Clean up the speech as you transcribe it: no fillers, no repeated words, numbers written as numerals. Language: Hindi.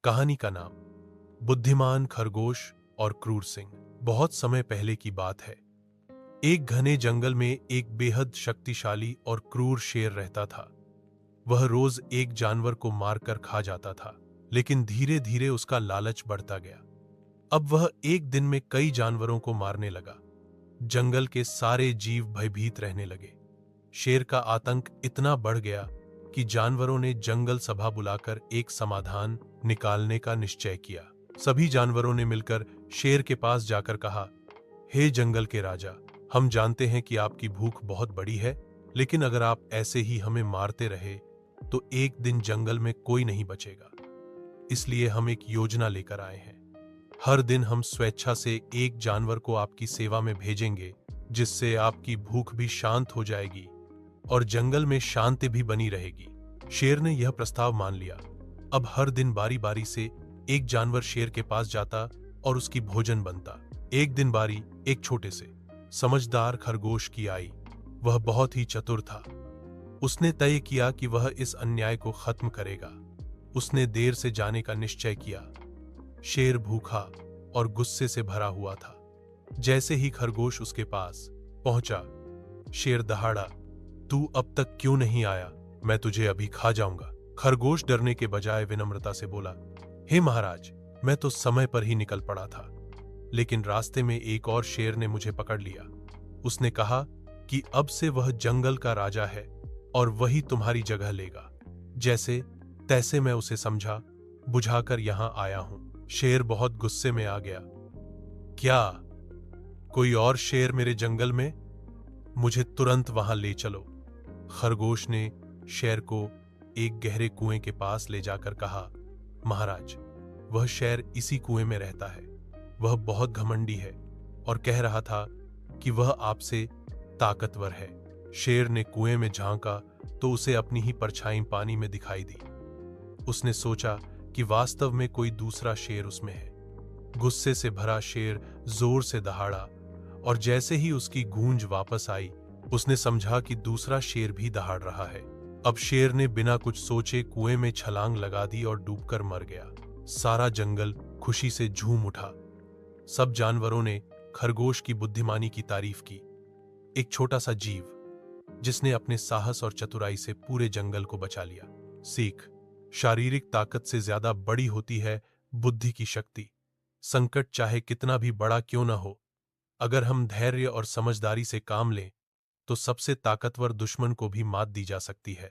कहानी का नाम बुद्धिमान खरगोश और क्रूर सिंह। बहुत समय पहले की बात है। एक घने जंगल में एक बेहद शक्तिशाली और क्रूर शेर रहता था। वह रोज एक जानवर को मारकर खा जाता था, लेकिन धीरे धीरे उसका लालच बढ़ता गया। अब वह एक दिन में कई जानवरों को मारने लगा। जंगल के सारे जीव भयभीत रहने लगे। शेर का आतंक इतना बढ़ गया कि जानवरों ने जंगल सभा बुलाकर एक समाधान निकालने का निश्चय किया। सभी जानवरों ने मिलकर शेर के पास जाकर कहा, हे जंगल के राजा, हम जानते हैं कि आपकी भूख बहुत बड़ी है, लेकिन अगर आप ऐसे ही हमें मारते रहे तो एक दिन जंगल में कोई नहीं बचेगा। इसलिए हम एक योजना लेकर आए हैं। हर दिन हम स्वेच्छा से एक जानवर को आपकी सेवा में भेजेंगे, जिससे आपकी भूख भी शांत हो जाएगी और जंगल में शांति भी बनी रहेगी। शेर ने यह प्रस्ताव मान लिया। अब हर दिन बारी बारी से एक जानवर शेर के पास जाता और उसकी भोजन बनता। एक दिन बारी एक छोटे से समझदार खरगोश की आई। वह बहुत ही चतुर था। उसने तय किया कि वह इस अन्याय को खत्म करेगा। उसने देर से जाने का निश्चय किया। शेर भूखा और गुस्से से भरा हुआ था। जैसे ही खरगोश उसके पास पहुंचा, शेर दहाड़ा, तू अब तक क्यों नहीं आया? मैं तुझे अभी खा जाऊंगा। खरगोश डरने के बजाय विनम्रता से बोला, हे महाराज, मैं तो समय पर ही निकल पड़ा था, लेकिन रास्ते में एक और शेर ने मुझे पकड़ लिया। उसने कहा कि अब से वह जंगल का राजा है और वही तुम्हारी जगह लेगा। जैसे तैसे मैं उसे समझा बुझाकर यहां आया हूं। शेर बहुत गुस्से में आ गया। क्या कोई और शेर मेरे जंगल में? मुझे तुरंत वहां ले चलो। खरगोश ने शेर को एक गहरे कुएं के पास ले जाकर कहा, महाराज, वह शेर इसी कुएं में रहता है। वह बहुत घमंडी है और कह रहा था कि वह आपसे ताकतवर है। शेर ने कुएं में झांका तो उसे अपनी ही परछाई पानी में दिखाई दी। उसने सोचा कि वास्तव में कोई दूसरा शेर उसमें है। गुस्से से भरा शेर जोर से दहाड़ा और जैसे ही उसकी गूंज वापस आई, उसने समझा कि दूसरा शेर भी दहाड़ रहा है। अब शेर ने बिना कुछ सोचे कुएं में छलांग लगा दी और डूबकर मर गया। सारा जंगल खुशी से झूम उठा। सब जानवरों ने खरगोश की बुद्धिमानी की तारीफ की। एक छोटा सा जीव जिसने अपने साहस और चतुराई से पूरे जंगल को बचा लिया। सीख: शारीरिक ताकत से ज्यादा बड़ी होती है बुद्धि की शक्ति। संकट चाहे कितना भी बड़ा क्यों न हो, अगर हम धैर्य और समझदारी से काम लें तो सबसे ताकतवर दुश्मन को भी मात दी जा सकती है।